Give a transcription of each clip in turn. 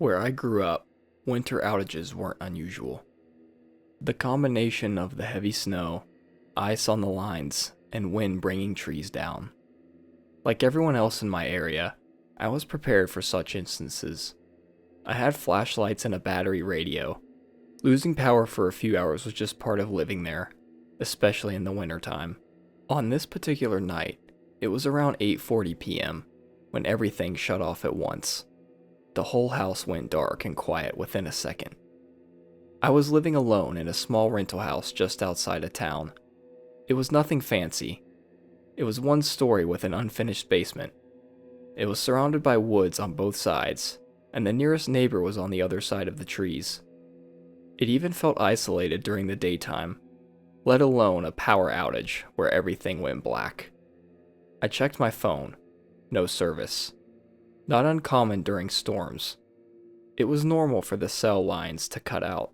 Where I grew up, winter outages weren't unusual. The combination of the heavy snow, ice on the lines, and wind bringing trees down. Like everyone else in my area, I was prepared for such instances. I had flashlights and a battery radio. Losing power for a few hours was just part of living there, especially in the wintertime. On this particular night, it was around 8:40 p.m. when everything shut off at once. The whole house went dark and quiet within a second. I was living alone in a small rental house just outside of town. It was nothing fancy. It was one story with an unfinished basement. It was surrounded by woods on both sides, and the nearest neighbor was on the other side of the trees. It even felt isolated during the daytime, let alone a power outage where everything went black. I checked my phone. No service. Not uncommon during storms. It was normal for the cell lines to cut out.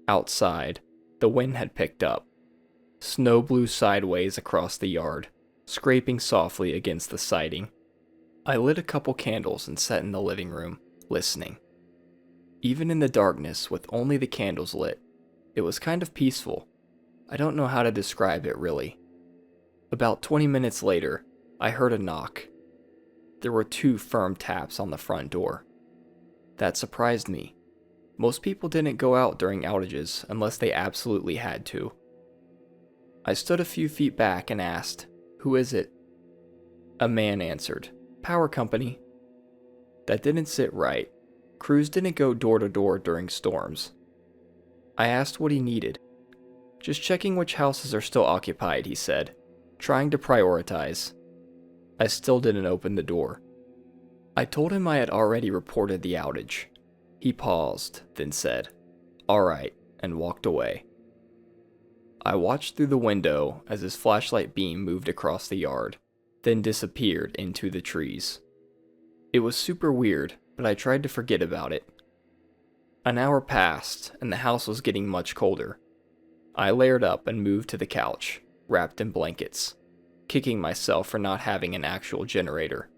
Outside, the wind had picked up. Snow blew sideways across the yard, scraping softly against the siding. I lit a couple candles and sat in the living room, listening. Even in the darkness with only the candles lit, it was kind of peaceful. I don't know how to describe it really. About 20 minutes later, I heard a knock. There were 2 firm taps on the front door. That surprised me. Most people didn't go out during outages unless they absolutely had to. I stood a few feet back and asked, "Who is it?" A man answered, "Power company." That didn't sit right. Crews didn't go door to door during storms. I asked what he needed. "Just checking which houses are still occupied," he said, trying to prioritize. I still didn't open the door. I told him I had already reported the outage. He paused, then said, "All right," and walked away. I watched through the window as his flashlight beam moved across the yard, then disappeared into the trees. It was super weird, but I tried to forget about it. An hour passed, and the house was getting much colder. I layered up and moved to the couch, wrapped in blankets, kicking myself for not having an actual generator.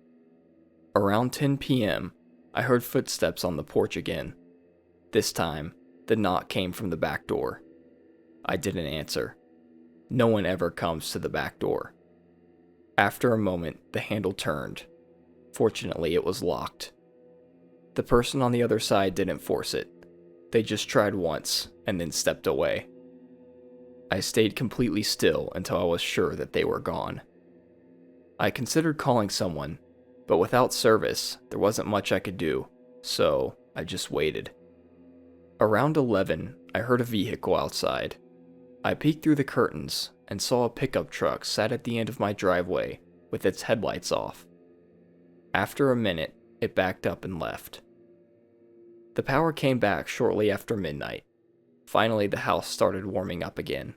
Around 10 p.m., I heard footsteps on the porch again. This time, the knock came from the back door. I didn't answer. No one ever comes to the back door. After a moment, the handle turned. Fortunately, it was locked. The person on the other side didn't force it. They just tried once and then stepped away. I stayed completely still until I was sure that they were gone. I considered calling someone, but without service, there wasn't much I could do, so I just waited. Around 11, I heard a vehicle outside. I peeked through the curtains and saw a pickup truck sat at the end of my driveway with its headlights off. After a minute, it backed up and left. The power came back shortly after midnight. Finally, the house started warming up again.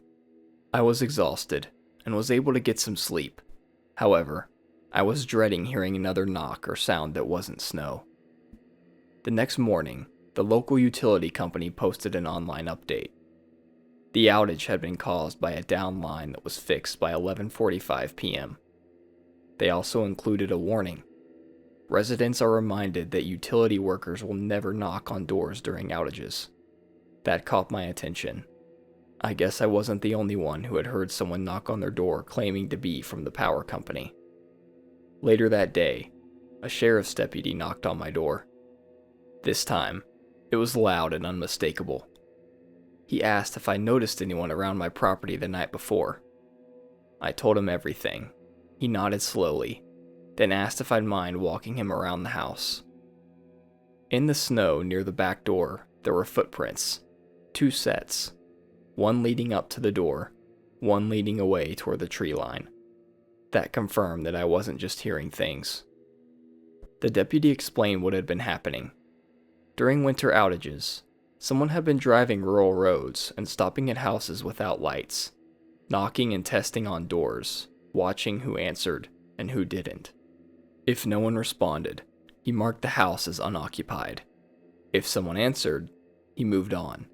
I was exhausted and was able to get some sleep. However, I was dreading hearing another knock or sound that wasn't snow. The next morning, the local utility company posted an online update. The outage had been caused by a down line that was fixed by 11:45 p.m. They also included a warning. Residents are reminded that utility workers will never knock on doors during outages. That caught my attention. I guess I wasn't the only one who had heard someone knock on their door claiming to be from the power company. Later that day, a sheriff's deputy knocked on my door. This time, it was loud and unmistakable. He asked if I noticed anyone around my property the night before. I told him everything. He nodded slowly, then asked if I'd mind walking him around the house. In the snow near the back door, there were footprints, 2 sets, one leading up to the door, one leading away toward the tree line. That confirmed that I wasn't just hearing things. The deputy explained what had been happening. During winter outages, someone had been driving rural roads and stopping at houses without lights, knocking and testing on doors, watching who answered and who didn't. If no one responded, he marked the house as unoccupied. If someone answered, he moved on.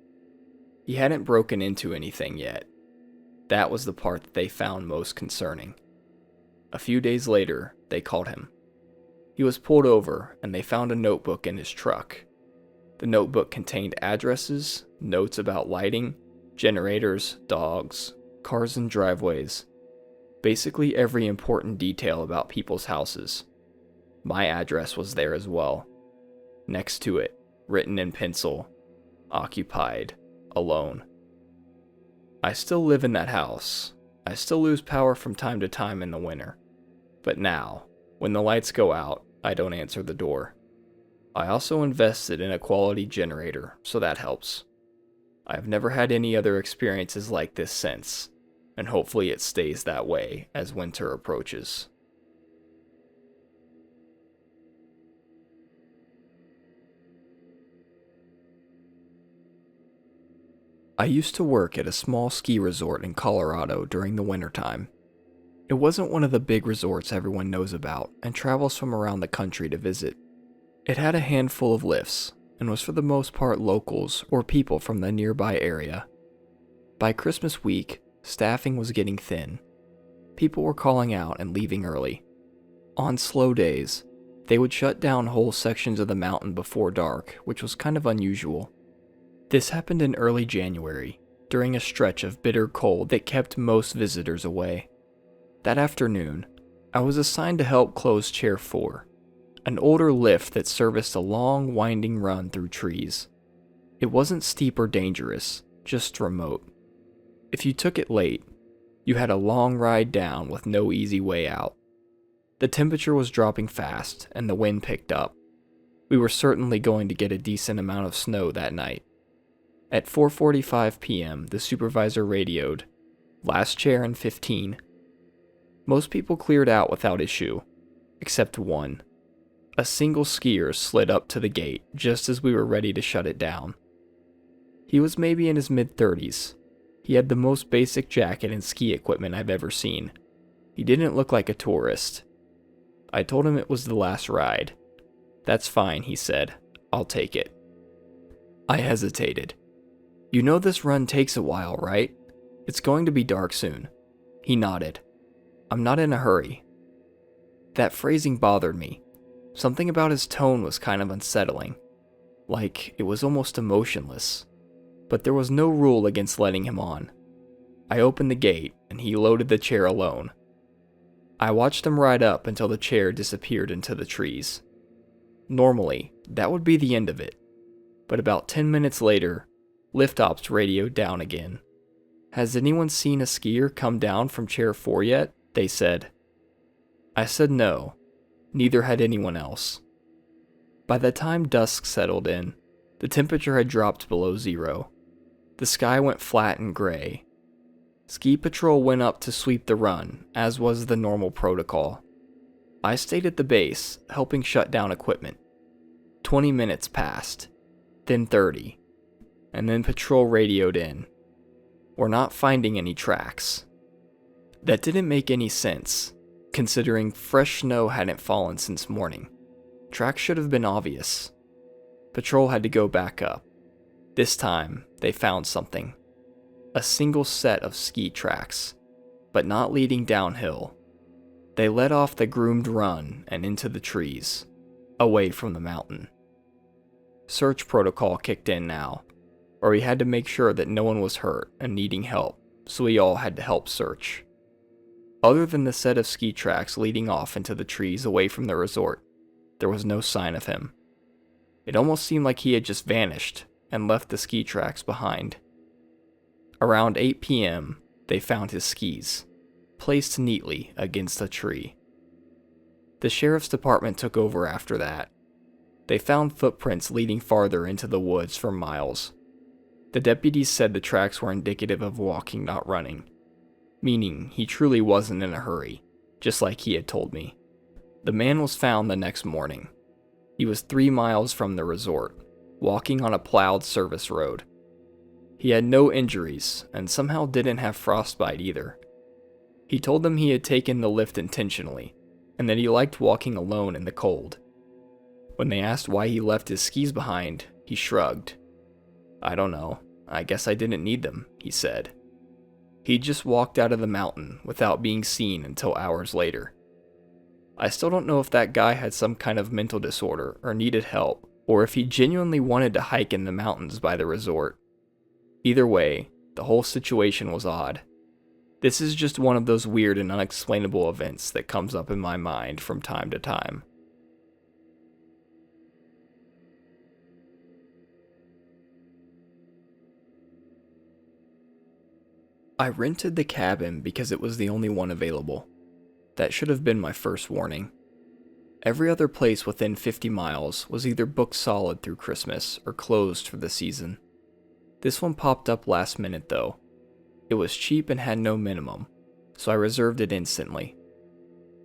He hadn't broken into anything yet. That was the part that they found most concerning. A few days later, they caught him. He was pulled over and they found a notebook in his truck. The notebook contained addresses, notes about lighting, generators, dogs, cars and driveways, basically every important detail about people's houses. My address was there as well. Next to it, written in pencil, occupied, alone. I still live in that house. I still lose power from time to time in the winter. But now, when the lights go out, I don't answer the door. I also invested in a quality generator, so that helps. I have never had any other experiences like this since, and hopefully it stays that way as winter approaches. I used to work at a small ski resort in Colorado during the wintertime. It wasn't one of the big resorts everyone knows about and travels from around the country to visit. It had a handful of lifts and was for the most part locals or people from the nearby area. By Christmas week, staffing was getting thin. People were calling out and leaving early. On slow days, they would shut down whole sections of the mountain before dark, which was kind of unusual. This happened in early January, during a stretch of bitter cold that kept most visitors away. That afternoon, I was assigned to help close Chair 4, an older lift that serviced a long, winding run through trees. It wasn't steep or dangerous, just remote. If you took it late, you had a long ride down with no easy way out. The temperature was dropping fast, and the wind picked up. We were certainly going to get a decent amount of snow that night. At 4:45 p.m., the supervisor radioed, "Last chair in 15. Most people cleared out without issue, except one. A single skier slid up to the gate just as we were ready to shut it down. He was maybe in his mid-30s. He had the most basic jacket and ski equipment I've ever seen. He didn't look like a tourist. I told him it was the last ride. "That's fine," he said. "I'll take it." I hesitated. "You know this run takes a while, right? It's going to be dark soon." He nodded. "I'm not in a hurry." That phrasing bothered me. Something about his tone was kind of unsettling. Like it was almost emotionless. But there was no rule against letting him on. I opened the gate, and he loaded the chair alone. I watched him ride up until the chair disappeared into the trees. Normally, that would be the end of it. But about 10 minutes later, lift ops radioed down again. "Has anyone seen a skier come down from Chair 4 yet?" they said. I said no. Neither had anyone else. By the time dusk settled in, the temperature had dropped below zero. The sky went flat and gray. Ski patrol went up to sweep the run, as was the normal protocol. I stayed at the base, helping shut down equipment. 20 minutes passed, then 30, and then patrol radioed in. "We're not finding any tracks." That didn't make any sense, considering fresh snow hadn't fallen since morning. Tracks should have been obvious. Patrol had to go back up. This time, they found something. A single set of ski tracks, but not leading downhill. They led off the groomed run and into the trees, away from the mountain. Search protocol kicked in now, or we had to make sure that no one was hurt and needing help, so we all had to help search. Other than the set of ski tracks leading off into the trees away from the resort, there was no sign of him. It almost seemed like he had just vanished and left the ski tracks behind. Around 8 p.m., they found his skis, placed neatly against a tree. The sheriff's department took over after that. They found footprints leading farther into the woods for miles. The deputies said the tracks were indicative of walking, not running, meaning he truly wasn't in a hurry, just like he had told me. The man was found the next morning. He was 3 miles from the resort, walking on a plowed service road. He had no injuries and somehow didn't have frostbite either. He told them he had taken the lift intentionally and that he liked walking alone in the cold. When they asked why he left his skis behind, he shrugged. "I don't know. I guess I didn't need them," he said. He just walked out of the mountain without being seen until hours later. I still don't know if that guy had some kind of mental disorder or needed help, or if he genuinely wanted to hike in the mountains by the resort. Either way, the whole situation was odd. This is just one of those weird and unexplainable events that comes up in my mind from time to time. I rented the cabin because it was the only one available. That should have been my first warning. Every other place within 50 miles was either booked solid through Christmas or closed for the season. This one popped up last minute though. It was cheap and had no minimum, so I reserved it instantly.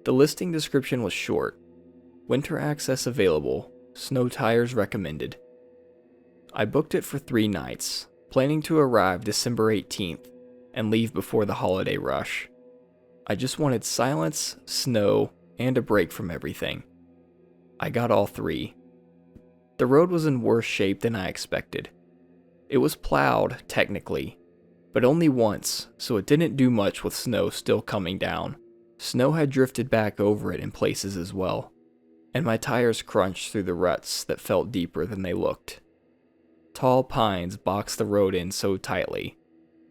The listing description was short. Winter access available, snow tires recommended. I booked it for 3 nights, planning to arrive December 18th and leave before the holiday rush. I just wanted silence, snow, and a break from everything. I got all 3. The road was in worse shape than I expected. It was plowed, technically, but only once, so it didn't do much with snow still coming down. Snow had drifted back over it in places as well, and my tires crunched through the ruts that felt deeper than they looked. Tall pines boxed the road in so tightly,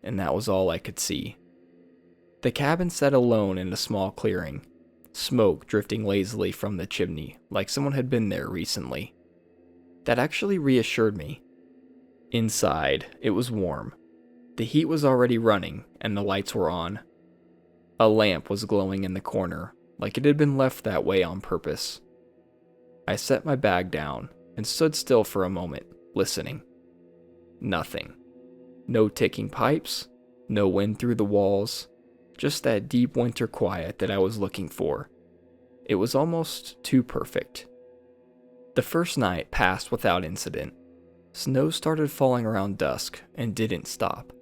and that was all I could see. The cabin sat alone in a small clearing, smoke drifting lazily from the chimney like someone had been there recently. That actually reassured me. Inside, it was warm. The heat was already running, and the lights were on. A lamp was glowing in the corner, like it had been left that way on purpose. I set my bag down and stood still for a moment, listening. Nothing. No ticking pipes, no wind through the walls, just that deep winter quiet that I was looking for. It was almost too perfect. The first night passed without incident. Snow started falling around dusk and didn't stop.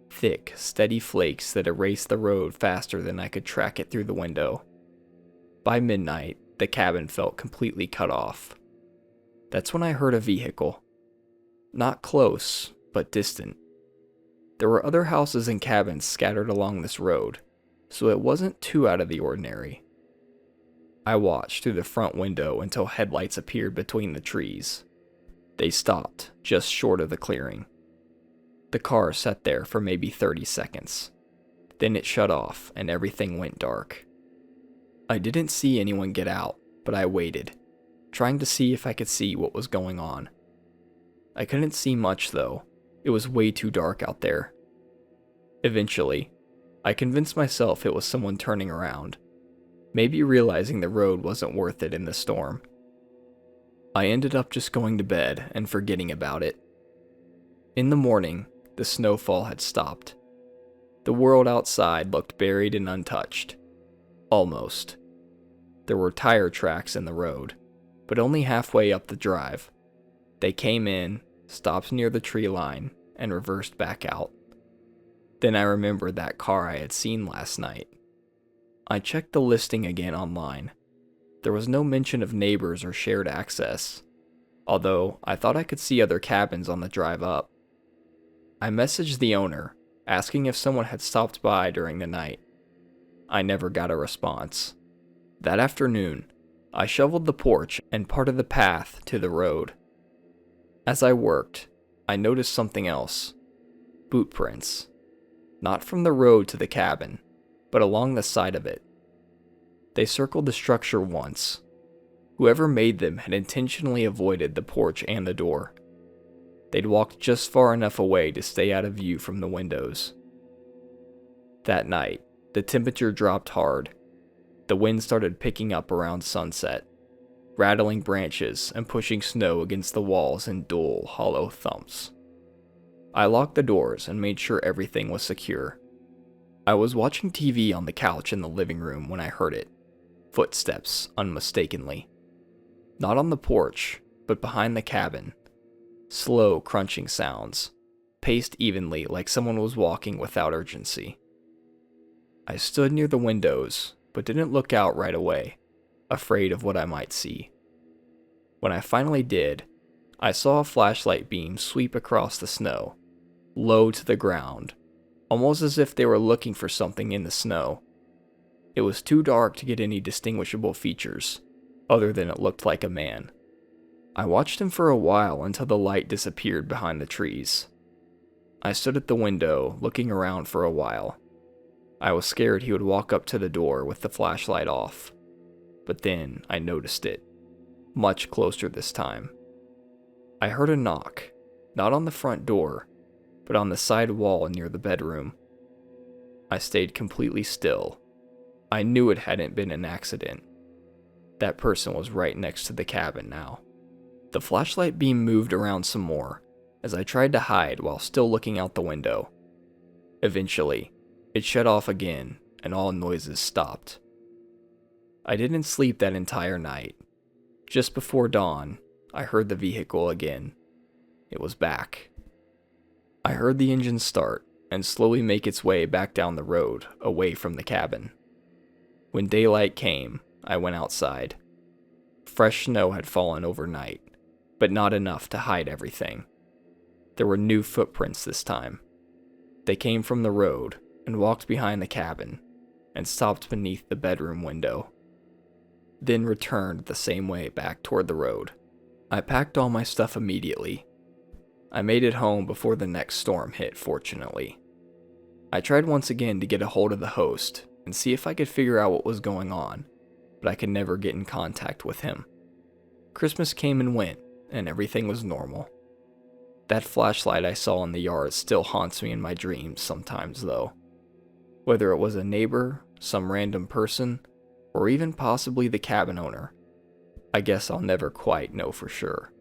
Thick, steady flakes that erased the road faster than I could track it through the window. By midnight, the cabin felt completely cut off. That's when I heard a vehicle. Not close, but distant. There were other houses and cabins scattered along this road, so it wasn't too out of the ordinary. I watched through the front window until headlights appeared between the trees. They stopped just short of the clearing. The car sat there for maybe 30 seconds. Then it shut off and everything went dark. I didn't see anyone get out, but I waited, trying to see if I could see what was going on. I couldn't see much though. It was way too dark out there. Eventually, I convinced myself it was someone turning around, maybe realizing the road wasn't worth it in the storm. I ended up just going to bed and forgetting about it. In the morning, the snowfall had stopped. The world outside looked buried and untouched. Almost. There were tire tracks in the road, but only halfway up the drive. They came in, stopped near the tree line, and reversed back out. Then I remembered that car I had seen last night. I checked the listing again online. There was no mention of neighbors or shared access, although I thought I could see other cabins on the drive up. I messaged the owner, asking if someone had stopped by during the night. I never got a response. That afternoon, I shoveled the porch and part of the path to the road. As I worked, I noticed something else. Boot prints. Not from the road to the cabin, but along the side of it. They circled the structure once. Whoever made them had intentionally avoided the porch and the door. They'd walked just far enough away to stay out of view from the windows. That night, the temperature dropped hard. The wind started picking up around sunset, rattling branches and pushing snow against the walls in dull, hollow thumps. I locked the doors and made sure everything was secure. I was watching TV on the couch in the living room when I heard it. Footsteps, unmistakably. Not on the porch, but behind the cabin. Slow, crunching sounds, paced evenly like someone was walking without urgency. I stood near the windows, but didn't look out right away, afraid of what I might see. When I finally did, I saw a flashlight beam sweep across the snow, low to the ground, almost as if they were looking for something in the snow. It was too dark to get any distinguishable features, other than it looked like a man. I watched him for a while until the light disappeared behind the trees. I stood at the window, looking around for a while. I was scared he would walk up to the door with the flashlight off, but then I noticed it, much closer this time. I heard a knock, not on the front door, but on the side wall near the bedroom. I stayed completely still. I knew it hadn't been an accident. That person was right next to the cabin now. The flashlight beam moved around some more as I tried to hide while still looking out the window. Eventually, it shut off again and all noises stopped. I didn't sleep that entire night. Just before dawn, I heard the vehicle again. It was back. I heard the engine start and slowly make its way back down the road, away from the cabin. When daylight came, I went outside. Fresh snow had fallen overnight, but not enough to hide everything. There were new footprints this time. They came from the road and walked behind the cabin and stopped beneath the bedroom window, then returned the same way back toward the road. I packed all my stuff immediately. I made it home before the next storm hit, fortunately. I tried once again to get a hold of the host and see if I could figure out what was going on, but I could never get in contact with him. Christmas came and went, and everything was normal. That flashlight I saw in the yard still haunts me in my dreams sometimes, though. Whether it was a neighbor, some random person, or even possibly the cabin owner, I guess I'll never quite know for sure.